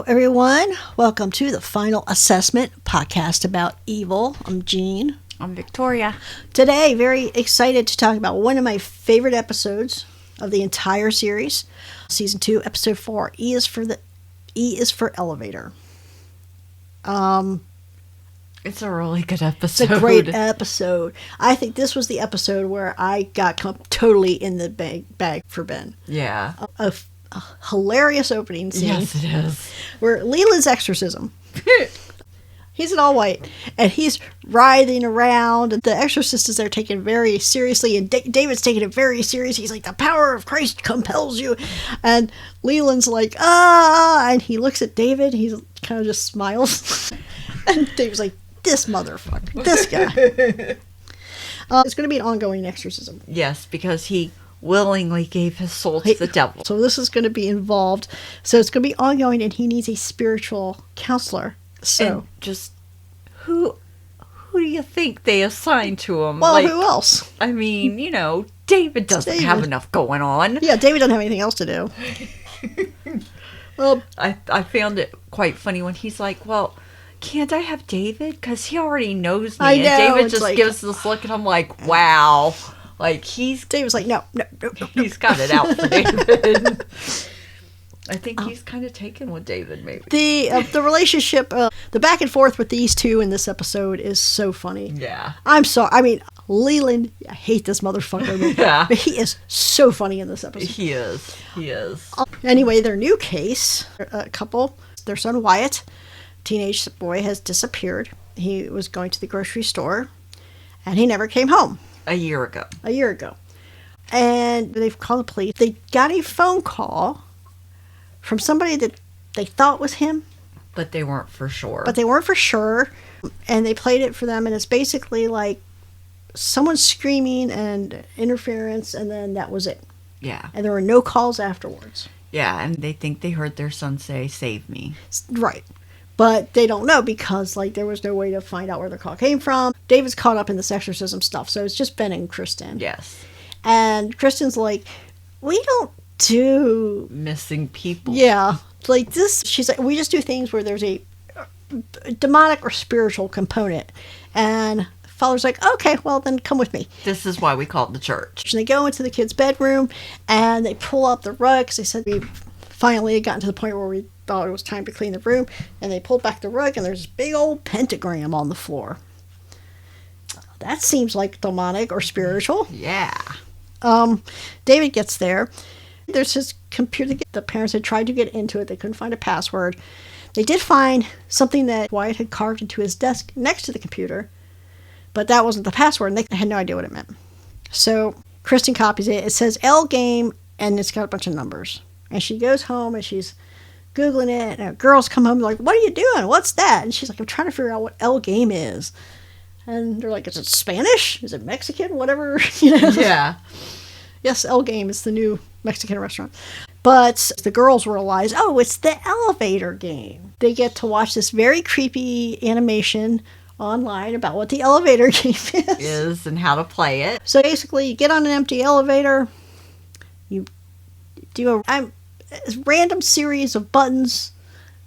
everyone. Welcome to the Final Assessment podcast about evil. I'm Jean. I'm Victoria. Today, very excited to talk about one of my favorite episodes of the entire series, season 2, episode 4. E is for elevator. It's a really good episode. It's a great episode. I think this was the episode where I got totally in the bag for Ben. Yeah. A hilarious opening scene. Yes, it is. Where Leland's exorcism. He's in all white, and he's writhing around, and the exorcist is there taken very seriously, and David's taking it very seriously. He's like, the power of Christ compels you. And Leland's like, and he looks at David, he kind of just smiles. And David's like, this motherfucker, this guy. It's going to be an ongoing exorcism. Yes, because he willingly gave his soul to the devil. So this is going to be involved. So it's going to be ongoing, and he needs a spiritual counselor. So and just who do you think they assigned to him? Well, who else? I mean, David doesn't have enough going on. Yeah, David doesn't have anything else to do. Well, I found it quite funny when he's like, well, can't I have David? Because he already knows me. I know, and David just like, gives this look, and I'm like, wow. Like, David's like, no. He's got it out for David. I think he's kind of taken with David, maybe. The relationship, the back and forth with these two in this episode is so funny. Yeah. I'm sorry. I mean, Leland, I hate this motherfucker. Yeah. But he is so funny in this episode. He is. Anyway, their new case, a couple, their son Wyatt, teenage boy, has disappeared. He was going to the grocery store, and he never came home. A year ago. And they've called the police. They got a phone call from somebody that they thought was him. But they weren't for sure. And they played it for them, and it's basically like someone screaming and interference, and then that was it. Yeah. And there were no calls afterwards. Yeah, and they think they heard their son say, "Save me." Right. But they don't know because, there was no way to find out where the call came from. David's caught up in this exorcism stuff, so it's just Ben and Kristen. Yes. And Kristen's like, we don't do missing people. Yeah. Like this, she's like, we just do things where there's a demonic or spiritual component. And Father's like, okay, well then come with me. This is why we call it the church. And they go into the kid's bedroom and they pull up the rug because they said we finally had gotten to the point where we thought it was time to clean the room. And they pulled back the rug and there's this big old pentagram on the floor. That seems like demonic or spiritual. Yeah. David gets there. There's his computer. The parents had tried to get into it. They couldn't find a password. They did find something that Wyatt had carved into his desk next to the computer, but that wasn't the password, and they had no idea what it meant. So Kristen copies it. It says L game, and it's got a bunch of numbers. And she goes home, and she's Googling it, and girls come home like, what are you doing? What's that? And she's like, I'm trying to figure out what L game is. And they're like, is it Spanish? Is it Mexican? Whatever, Yeah. Yes, El Game is the new Mexican restaurant. But the girls realize, it's the elevator game. They get to watch this very creepy animation online about what the elevator game is. And how to play it. So basically, you get on an empty elevator, you do a random series of buttons,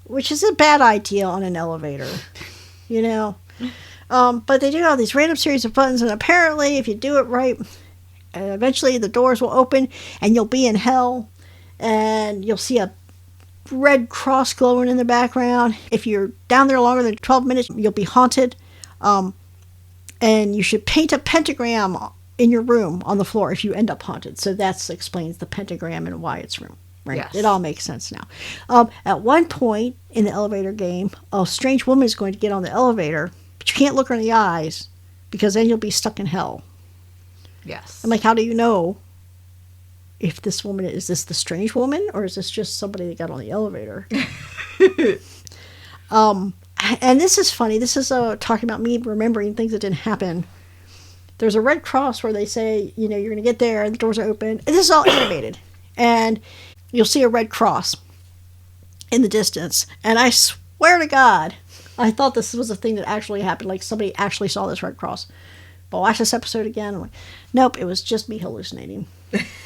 which is a bad idea on an elevator, But they do all these random series of buttons, and apparently, if you do it right, eventually the doors will open and you'll be in hell, and you'll see a red cross glowing in the background. If you're down there longer than 12 minutes, you'll be haunted. And you should paint a pentagram in your room on the floor if you end up haunted. So that explains the pentagram in Wyatt's room. Right? Yes. It all makes sense now. At one point in the elevator game, a strange woman is going to get on the elevator, but you can't look her in the eyes because then you'll be stuck in hell. Yes. I'm like, how do you know if this woman, is this the strange woman or is this just somebody that got on the elevator? And this is funny. This is talking about me remembering things that didn't happen. There's a red cross where they say, you're going to get there and the doors are open. And this is all animated. And you'll see a red cross in the distance. And I swear to God, I thought this was a thing that actually happened. Like somebody actually saw this red cross. I'll watch this episode again. I'm like, nope, it was just me hallucinating.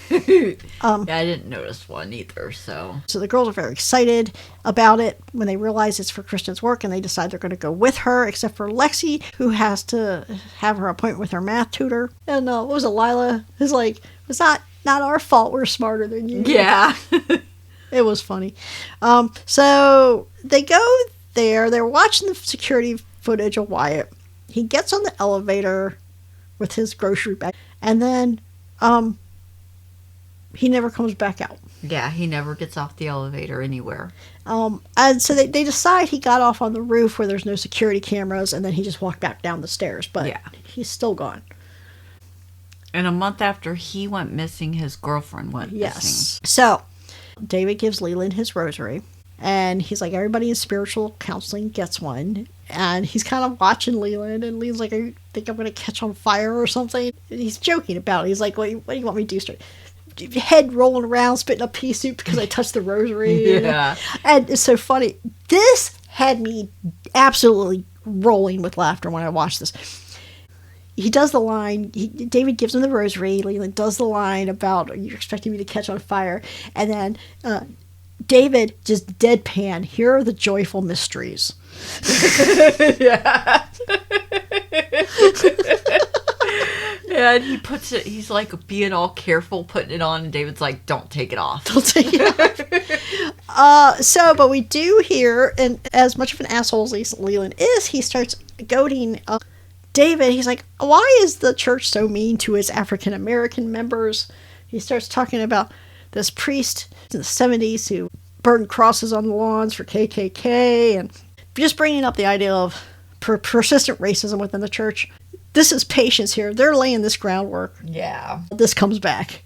Yeah, I didn't notice one either, so. So the girls are very excited about it when they realize it's for Kristen's work, and they decide they're going to go with her, except for Lexi, who has to have her appointment with her math tutor. And what was it, Lila? It's like, it's not our fault, we're smarter than you. Yeah. It was funny. So they go there, they're watching the security footage of Wyatt. He gets on the elevator with his grocery bag, and then he never comes back out. Yeah, he never gets off the elevator anywhere. And so they decide he got off on the roof where there's no security cameras, and then he just walked back down the stairs. But yeah, he's still gone. And a month after he went missing, his girlfriend went missing. So David gives Leland his rosary, and he's like, everybody in spiritual counseling gets one. And he's kind of watching Leland, and Leland's like, I think I'm going to catch on fire or something. And he's joking about it. He's like, what do you want me to do? Start head rolling around, spitting up pea soup because I touched the rosary. Yeah. And it's so funny. This had me absolutely rolling with laughter when I watched this. He does the line, David gives him the rosary, Leland does the line about, you're expecting me to catch on fire. And then David just deadpan, here are the joyful mysteries. Yeah. Yeah, and he puts it, he's like being all careful putting it on, and David's like, don't take it off. Don't take it off. But we do hear, and as much of an asshole as Leland is, he starts goading David. He's like, why is the church so mean to its African American members? He starts talking about this priest in the 70s who burned crosses on the lawns for KKK, and just bringing up the idea of persistent racism within the church. This is patience here. They're laying this groundwork. Yeah. This comes back.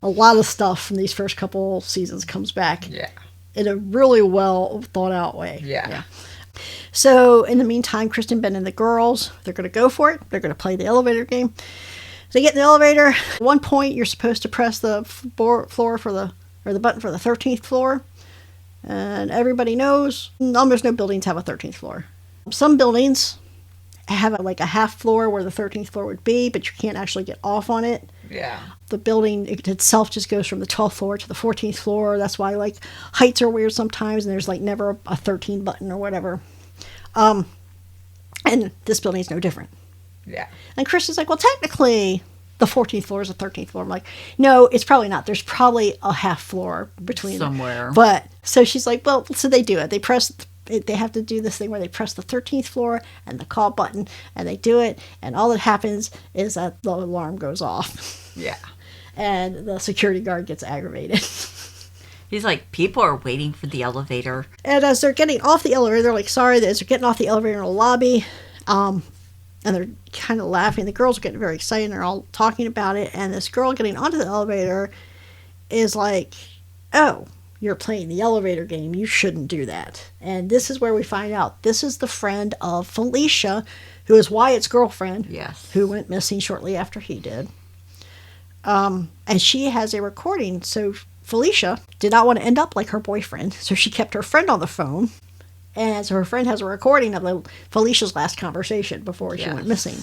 A lot of stuff from these first couple seasons comes back. Yeah. In a really well thought out way. Yeah. So in the meantime, Kristen, Ben, and the girls, they're going to go for it. They're going to play the elevator game. They get in the elevator. At one point, you're supposed to press the floor the button for the 13th floor. And everybody knows almost no buildings have a 13th floor. Some buildings have like a half floor where the 13th floor would be, but you can't actually get off on it. Yeah. The building itself just goes from the 12th floor to the 14th floor. That's why like heights are weird sometimes, and there's like never a 13 button or whatever. And this building is no different. Yeah. And Kristen's like, well, technically the 14th floor is the 13th floor. I'm like, no, it's probably not. There's probably a half floor between somewhere. But so she's like, well, so they do it. They have to do this thing where they press the 13th floor and the call button, and they do it, and all that happens is that the alarm goes off. Yeah. And the security guard gets aggravated. He's like, people are waiting for the elevator. And as they're getting off the elevator, they're like, sorry, as they're getting off the elevator in the lobby, and they're kind of laughing. The girls are getting very excited, and they're all talking about it, and this girl getting onto the elevator is like, oh, you're playing the elevator game. You shouldn't do that. And this is where we find out this is the friend of Felicia, who is Wyatt's girlfriend. Yes. Who went missing shortly after he did. And she has a recording. So Felicia did not want to end up like her boyfriend. So she kept her friend on the phone. And so her friend has a recording of Felicia's last conversation before she went missing.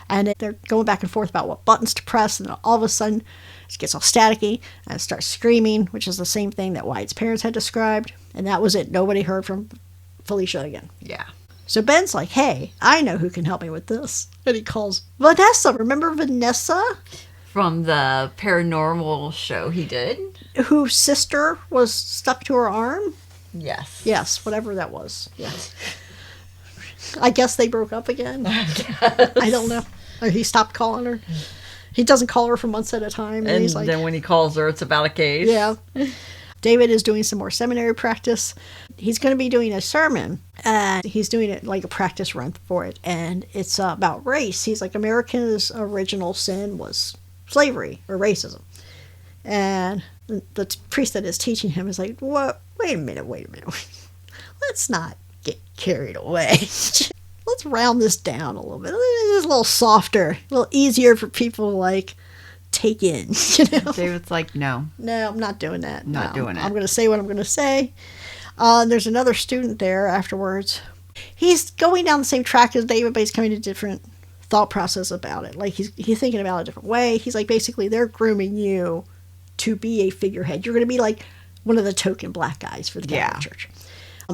And they're going back and forth about what buttons to press. And all of a sudden, it gets all staticky and starts screaming, which is the same thing that Wyatt's parents had described. And that was it. Nobody heard from Felicia again. Yeah. So Ben's like, hey, I know who can help me with this. And he calls Vanessa. Remember Vanessa? From the paranormal show he did. Whose sister was stuck to her arm? Yes. Yes, whatever that was. Yes. I guess they broke up again. I don't know. Or he stopped calling her. He doesn't call her for months at a time. And he's like, then when he calls her, it's about a case. Yeah. David is doing some more seminary practice. He's going to be doing a sermon, and he's doing it like a practice run for it. And it's about race. He's like, America's original sin was slavery or racism. And the priest that is teaching him is like, what? Wait a minute. Let's not get carried away. Let's round this down a little bit. It's a little softer, a little easier for people to like take in. David's like, no, I'm not doing that. Not doing it. I'm going to say what I'm going to say. There's another student there afterwards. He's going down the same track as David, but he's coming to different thought process about it. Like he's thinking about it a different way. He's like, basically, they're grooming you to be a figurehead. You're going to be like one of the token black guys for the Catholic Church.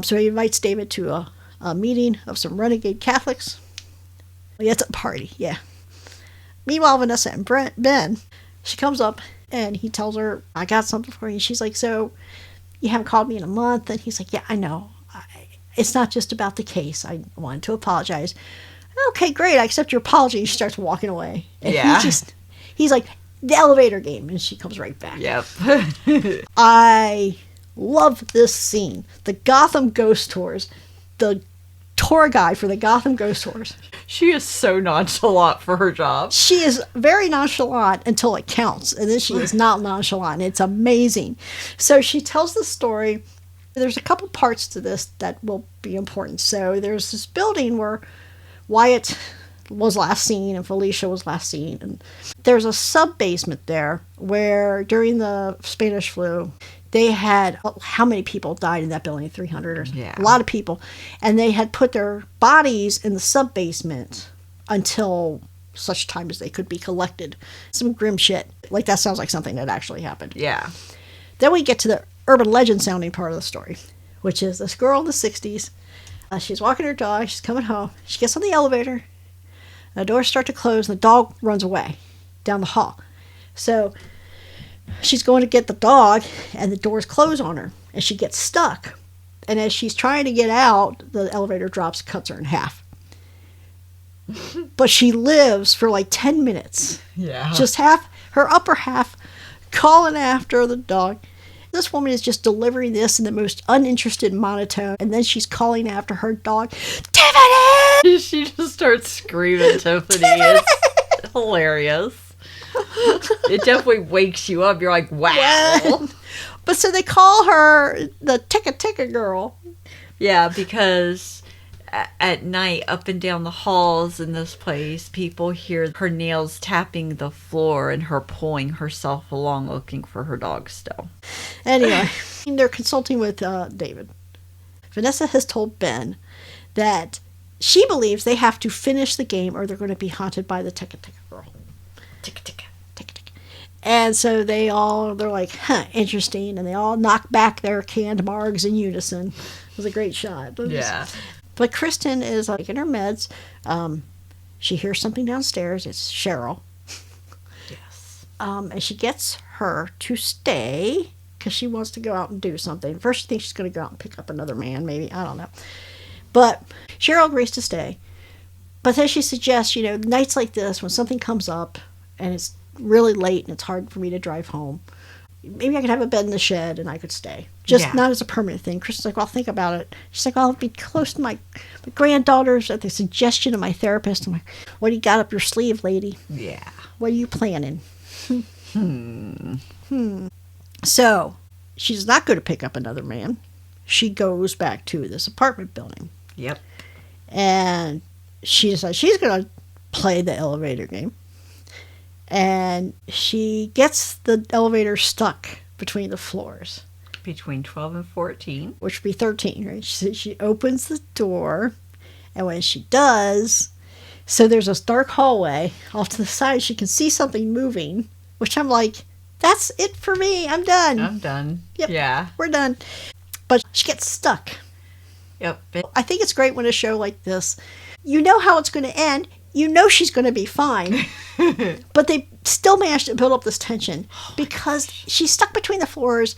So he invites David to a meeting of some renegade Catholics. Yeah, it's a party, yeah. Meanwhile, Vanessa and Ben, she comes up and he tells her, I got something for you. She's like, so you haven't called me in a month? And he's like, yeah, I know. It's not just about the case. I wanted to apologize. Okay, great. I accept your apology. She starts walking away. And he's like, the elevator game. And she comes right back. Yep. I love this scene. The Gotham Ghost Tours. The tour guide for the Gotham Ghost Tours. She is so nonchalant for her job. She is very nonchalant until it counts. And then she is not nonchalant. It's amazing. So she tells the story. There's a couple parts to this that will be important. So there's this building where Wyatt was last seen and Felicia was last seen. And there's a sub-basement there where during the Spanish flu, they had, how many people died in that building? 300 or something. A lot of people. And they had put their bodies in the sub-basement until such time as they could be collected. Some grim shit. Like, that sounds like something that actually happened. Yeah. Then we get to the urban legend sounding part of the story, which is this girl in the 60s. She's walking her dog. She's coming home. She gets on the elevator. The doors start to close, and the dog runs away down the hall. So she's going to get the dog, and the doors close on her, and she gets stuck. And as she's trying to get out, the elevator drops, cuts her in half. But she lives for like 10 minutes. Yeah. Just half, her upper half, calling after the dog. This woman is just delivering this in the most uninterested monotone, and then she's calling after her dog, Tiffany! She just starts screaming Tiffany. It's hilarious. It definitely wakes you up. You're like, wow. But so they call her the Ticka girl. Yeah, because at night, up and down the halls in this place, people hear her nails tapping the floor and her pulling herself along looking for her dog still. Anyway, they're consulting with David. Vanessa has told Ben that she believes they have to finish the game or they're going to be haunted by the Ticka girl. Ticka. And so they're like, interesting. And they all knock back their canned margs in unison. It was a great shot. Yeah. But Kristen is like in her meds. She hears something downstairs. It's Cheryl. Yes. And she gets her to stay because she wants to go out and do something. First, she thinks she's going to go out and pick up another man, maybe. I don't know. But Cheryl agrees to stay. But then she suggests, nights like this, when something comes up and it's really late and it's hard for me to drive home, maybe I could have a bed in the shed and I could stay. Just not as a permanent thing. Kristen's like, well, think about it. She's like, well, I'll be close to my granddaughters at the suggestion of my therapist. I'm like, what do you got up your sleeve, lady? Yeah. What are you planning? So she's not going to pick up another man. She goes back to this apartment building. Yep. And she decides she's going to play the elevator game. And she gets the elevator stuck between the floors. Between 12 and 14. Which would be 13, right? She opens the door, and when she does, so there's this dark hallway. Off to the side, she can see something moving, which I'm like, that's it for me. I'm done. Yep. Yeah. We're done. But she gets stuck. Yep. I think it's great when a show like this, you know how it's going to end. You know she's going to be fine. But they still managed to build up this tension because she's stuck between the floors.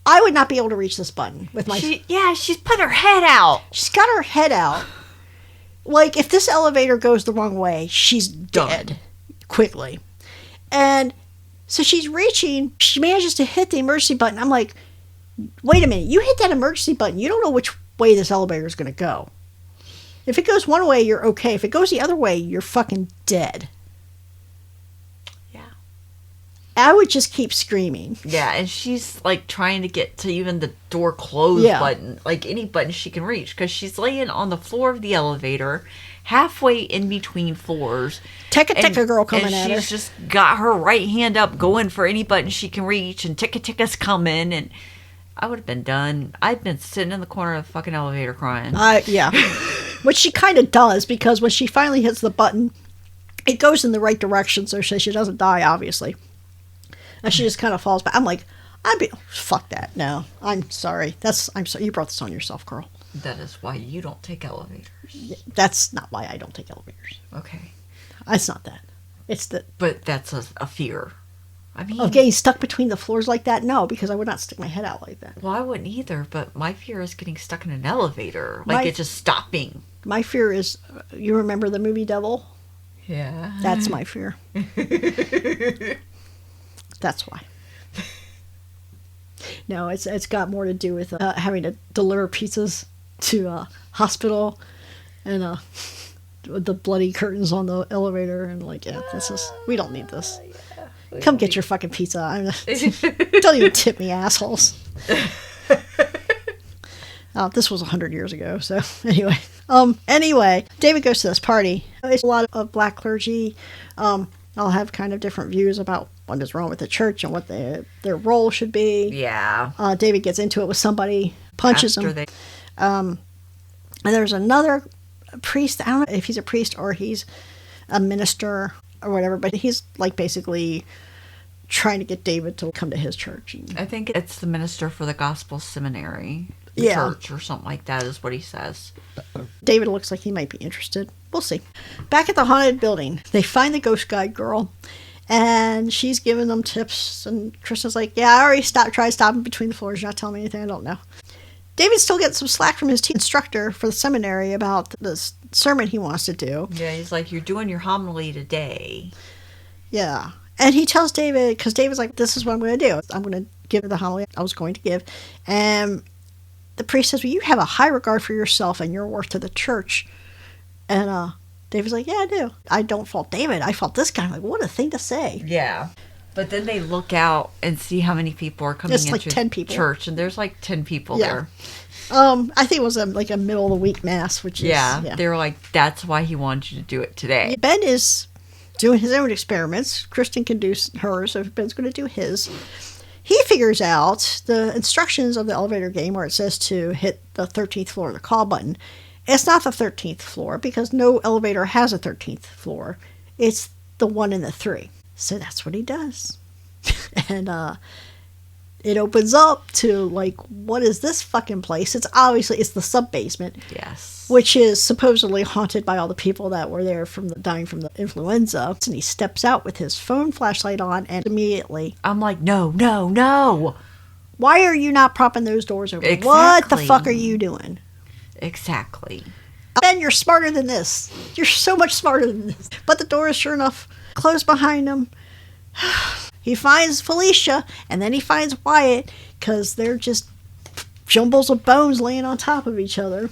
I would not be able to reach this button with my... She's put her head out. She's got her head out. Like, if this elevator goes the wrong way, she's dead quickly. And so she's reaching. She manages to hit the emergency button. I'm like, wait a minute. You hit that emergency button. You don't know which way this elevator is going to go. If it goes one way, you're okay. If it goes the other way, you're fucking dead. Yeah. I would just keep screaming. Yeah, and she's like trying to get to even the door close button, like any button she can reach, because she's laying on the floor of the elevator, halfway in between floors. Ticka girl coming at her. She's just got her right hand up, going for any button she can reach, and Ticka's coming, and I would have been done. I'd been sitting in the corner of the fucking elevator crying. Yeah. Which she kind of does, because when she finally hits the button, it goes in the right direction, so she doesn't die, obviously. And she just kind of falls back. I'm like, fuck that. No, I'm sorry. I'm sorry. You brought this on yourself, girl. That is why you don't take elevators. That's not why I don't take elevators. Okay. It's not that. It's that. But that's a fear. I mean, Of getting stuck between the floors like that? No, because I would not stick my head out like that. Well, I wouldn't either, but my fear is getting stuck in an elevator. Like, it just stopping. My fear is, you remember the movie Devil? Yeah. That's my fear. That's why. No, it's got more to do with having to deliver pizzas to a hospital and the bloody curtains on the elevator and we don't need this. Come get your fucking pizza. Don't even tip me, assholes. This was 100 years ago, so anyway. Anyway, David goes to this party. It's a lot of black clergy. I'll have kind of different views about what is wrong with the church and what their role should be. Yeah. David gets into it with somebody, punches him. And there's another priest. I don't know if he's a priest or he's a minister or whatever, but he's like basically trying to get David to come to his church. I think it's the minister for the gospel seminary. Church or something like that is what he says. David looks like he might be interested. We'll see. Back at the haunted building, they find the ghost guide girl, and she's giving them tips, and Kristen's like, yeah, I already tried stopping between the floors. You're not telling me anything I don't know. David still gets some slack from his instructor for the seminary about this sermon he wants to do. Yeah, he's like, you're doing your homily today. Yeah. And he tells David, because David's like, this is what I'm going to do. I'm going to give the homily I was going to give. And the priest says, well, you have a high regard for yourself and your worth to the church. And David's like, yeah, I do. I don't fault David. I fault this guy. I'm like, what a thing to say. Yeah. But then they look out and see how many people are coming into like 10 people. Church. And there's like 10 people there. I think it was a middle of the week mass, which is... Yeah. They were like, that's why he wanted you to do it today. Ben is doing his own experiments. Kristen can do hers, so Ben's going to do his. He figures out the instructions of the elevator game where it says to hit the 13th floor, the call button. It's not the 13th floor because no elevator has a 13th floor. It's the 1 and the 3. So that's what he does. And it opens up to, like, what is this fucking place? It's the sub-basement. Yes. Which is supposedly haunted by all the people that were there dying from the influenza. And he steps out with his phone flashlight on and immediately... I'm like, no. Why are you not propping those doors open? Exactly. What the fuck are you doing? Exactly. Ben, you're smarter than this. You're so much smarter than this. But the door is sure enough closed behind him. He finds Felicia, and then he finds Wyatt, because they're just jumbles of bones laying on top of each other.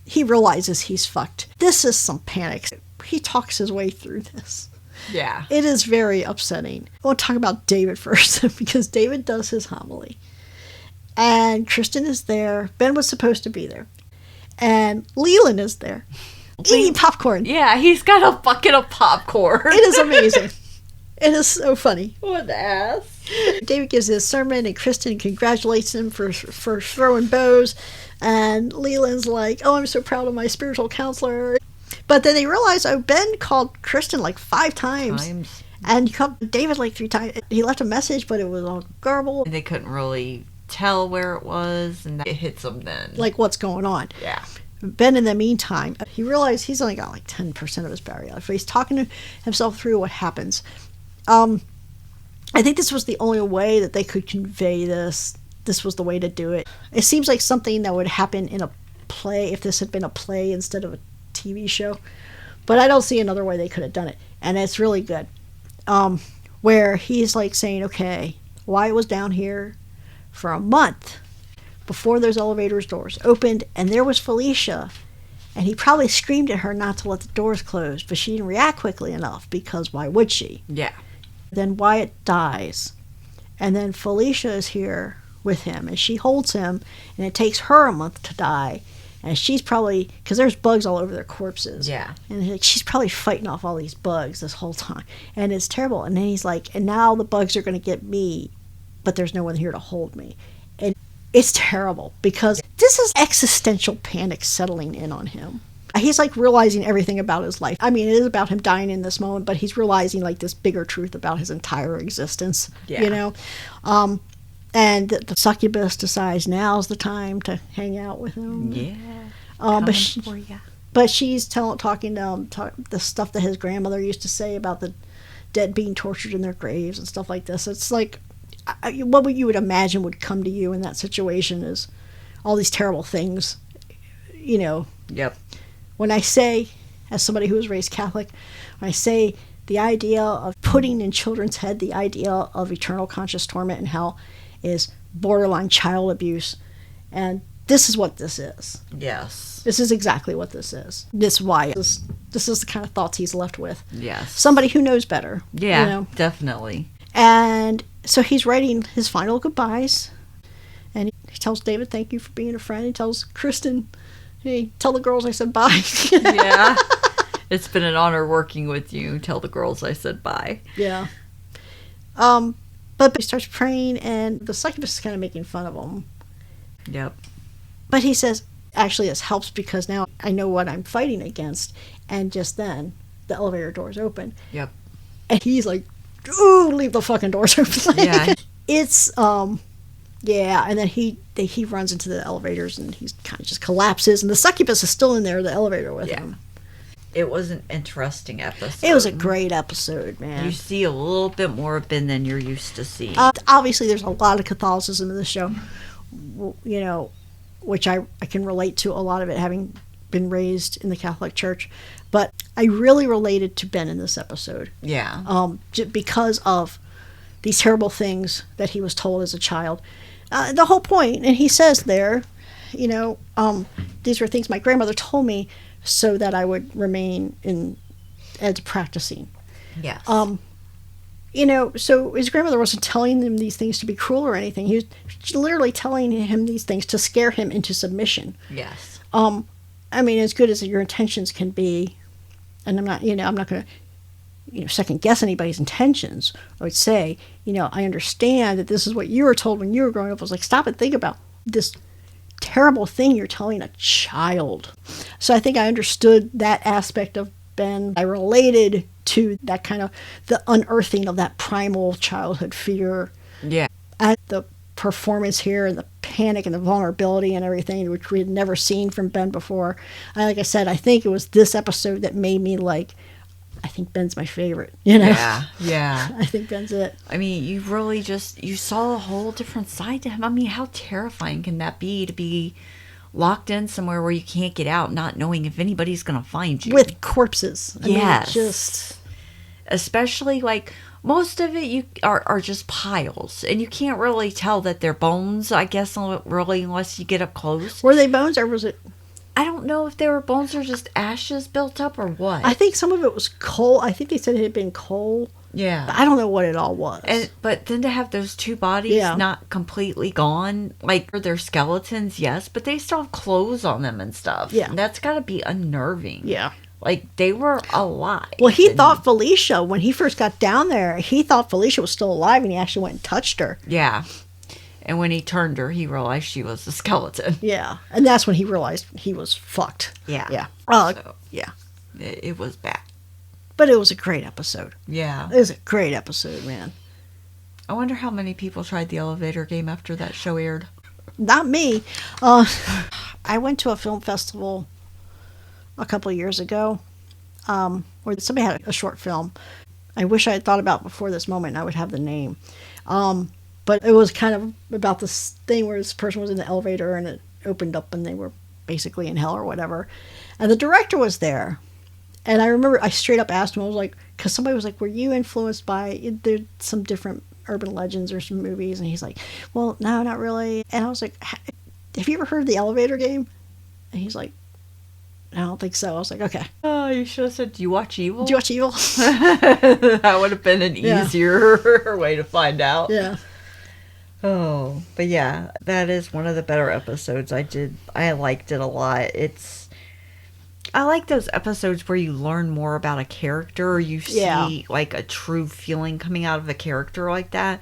He realizes he's fucked. This is some panic. He talks his way through this. Yeah. It is very upsetting. I want to talk about David first, because David does his homily. And Kristen is there. Ben was supposed to be there. And Leland is there. Eating popcorn. Yeah, he's got a bucket of popcorn. It is amazing. It is so funny. What an ass. David gives his sermon, and Kristen congratulates him for throwing bows. And Leland's like, oh, I'm so proud of my spiritual counselor. But then they realize, Ben called Kristen like 5 times. And he called David like 3 times. He left a message, but it was all garbled. And they couldn't really tell where it was, and it hits them then. Like, what's going on? Yeah. Ben, in the meantime, he realized he's only got like 10% of his battery life. He's talking to himself through what happens. I think this was the only way that they could convey this. This was the way to do it. It seems like something that would happen in a play if this had been a play instead of a TV show. But I don't see another way they could have done it. And it's really good. Where he's like saying, okay, Wyatt was down here for a month before those elevators doors opened, and there was Felicia. And he probably screamed at her not to let the doors close, but she didn't react quickly enough, because why would she? Yeah. Then Wyatt dies. And then Felicia is here with him, and she holds him, and it takes her a month to die. And she's probably, because there's bugs all over their corpses. Yeah. And she's probably fighting off all these bugs this whole time. And it's terrible. And then he's like, and now the bugs are going to get me, but there's no one here to hold me. And It's terrible because this is existential panic settling in on him. He's like realizing everything about his life. I mean, it is about him dying in this moment, but he's realizing like this bigger truth about his entire existence, you know? And the succubus decides now's the time to hang out with him. Yeah. But she's talking the stuff that his grandmother used to say about the dead being tortured in their graves and stuff like this. It's like what you would imagine would come to you in that situation is all these terrible things, you know. Yep. When I say, as somebody who was raised Catholic, when I say the idea of putting in children's head the idea of eternal conscious torment and hell is borderline child abuse, and this is what this is. Yes. This is exactly what this is. This is why this is the kind of thoughts he's left with. Yes. Somebody who knows better. Yeah, you know? definitely. And so he's writing his final goodbyes, and he tells David, thank you for being a friend. He tells Kristen, hey, tell the girls I said bye. Yeah. It's been an honor working with you. Tell the girls I said bye. Yeah. But he starts praying, and the succubus is kind of making fun of him. Yep. But he says, actually, this helps because now I know what I'm fighting against. And just then, the elevator doors open. Yep. And he's like, ooh, leave the fucking doors open. Yeah. It's, yeah. And then he runs into the elevators, and he kind of just collapses. And the succubus is still in there, the elevator with him. It was an interesting episode. It was a great episode, man. You see a little bit more of Ben than you're used to seeing. Obviously, there's a lot of Catholicism in the show, you know, which I can relate to, a lot of it having been raised in the Catholic Church. But I really related to Ben in this episode. Yeah. Because of these terrible things that he was told as a child. The whole point, and he says there, you know, these were things my grandmother told me so that I would remain as practicing. Yes. You know, so his grandmother wasn't telling him these things to be cruel or anything. He was literally telling him these things to scare him into submission. Yes. I mean, as good as your intentions can be, and I'm not going to, second guess anybody's intentions. I would say, I understand that this is what you were told when you were growing up. I was like, stop and think about this terrible thing you're telling a child. So I think I understood that aspect of Ben. I related to that kind of the unearthing of that primal childhood fear. Yeah. At the performance here and the panic and the vulnerability and everything, which we had never seen from Ben before. Like I said, I think it was this episode that made me like, I think Ben's my favorite, Yeah. I think Ben's it. I mean, you really you saw a whole different side to him. I mean, how terrifying can that be to be locked in somewhere where you can't get out, not knowing if anybody's going to find you? With corpses. I mean, especially like most of it are just piles, and you can't really tell that they're bones, I guess, really, unless you get up close. Were they bones, or was it? I don't know if they were bones or just ashes built up or what. I think some of it was coal. I think they said it had been coal. Yeah. But I don't know what it all was. But then to have those two bodies not completely gone, like they're skeletons, yes, but they still have clothes on them and stuff. Yeah. And that's got to be unnerving. Yeah. Like, they were alive. Well, he thought Felicia, when he first got down there, he thought Felicia was still alive, and he actually went and touched her. Yeah. And when he turned her, he realized she was a skeleton. Yeah. And that's when he realized he was fucked. Yeah. Yeah. So, yeah. It was bad. But it was a great episode. Yeah. It was a great episode, man. I wonder how many people tried the elevator game after that show aired. Not me. I went to a film festival a couple of years ago where somebody had a short film. I wish I had thought about it before this moment, and I would have the name. But it was kind of about this thing where this person was in the elevator and it opened up and they were basically in hell or whatever. And the director was there. And I remember I straight up asked him, I was like, because somebody was like, were you influenced by there's some different urban legends or some movies? And he's like, well, no, not really. And I was like, have you ever heard of the elevator game? And he's like, I don't think so. I was like, okay. Oh, you should have said, do you watch Evil? Do you watch Evil? That would have been an easier way to find out. Yeah. Oh, but yeah, that is one of the better episodes I did. I liked it a lot. I like those episodes where you learn more about a character, or you see like a true feeling coming out of a character like that,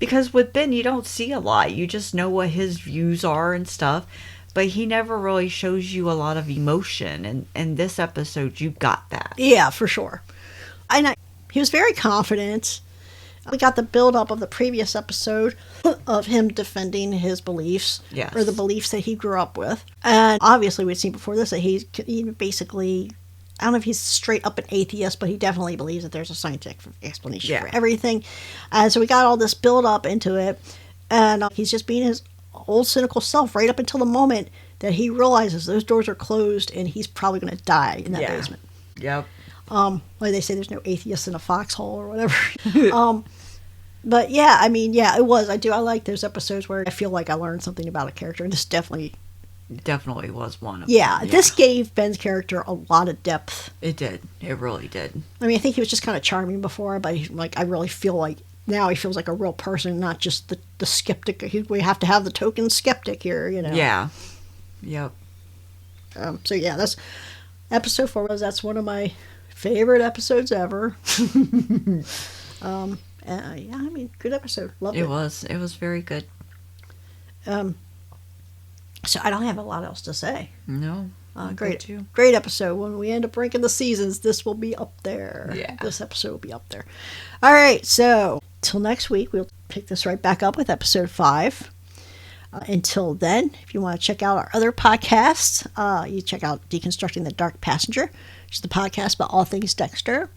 Because with Ben, you don't see a lot. You just know what his views are and stuff. But he never really shows you a lot of emotion. And in this episode, you got that. Yeah, for sure. He was very confident. We got the build-up of the previous episode of him defending his beliefs. Yes. Or the beliefs that he grew up with. And obviously, we'd seen before this that he basically... I don't know if he's straight up an atheist, but he definitely believes that there's a scientific explanation for everything. And so we got all this build up into it. And he's just being his old cynical self right up until the moment that he realizes those doors are closed and he's probably going to die in that basement. Yep. Like they say, there's no atheist in a foxhole or whatever. But yeah, I mean, yeah, it was. I like those episodes where I feel like I learned something about a character. And this definitely was one of them. Yeah, this gave Ben's character a lot of depth. It did. It really did. I mean, I think he was just kind of charming before, but I really feel like now he feels like a real person, not just the skeptic. We have to have the token skeptic here, you know. Yeah. Yep. So yeah, that's episode 4. That's one of my favorite episodes ever. Yeah, I mean, good episode. Loved it. It was. It was very good. So I don't have a lot else to say. No. Great episode. When we end up ranking the seasons, this will be up there. Yeah. This episode will be up there. All right. So till next week, we'll pick this right back up with episode 5. Until then, if you want to check out our other podcasts, you check out Deconstructing the Dark Passenger, which is the podcast about all things Dexter.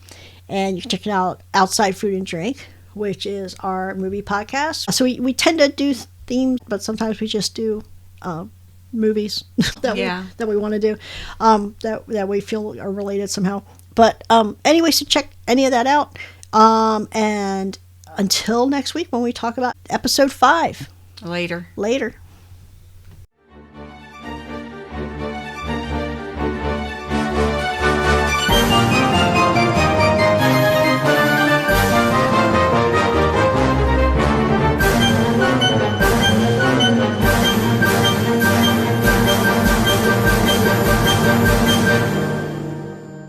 And you can check out Outside Food and Drink, which is our movie podcast. So we tend to do themes, but sometimes we just do movies that we want to do that we feel are related somehow. But anyway, so check any of that out. And until next week when we talk about episode 5. Later.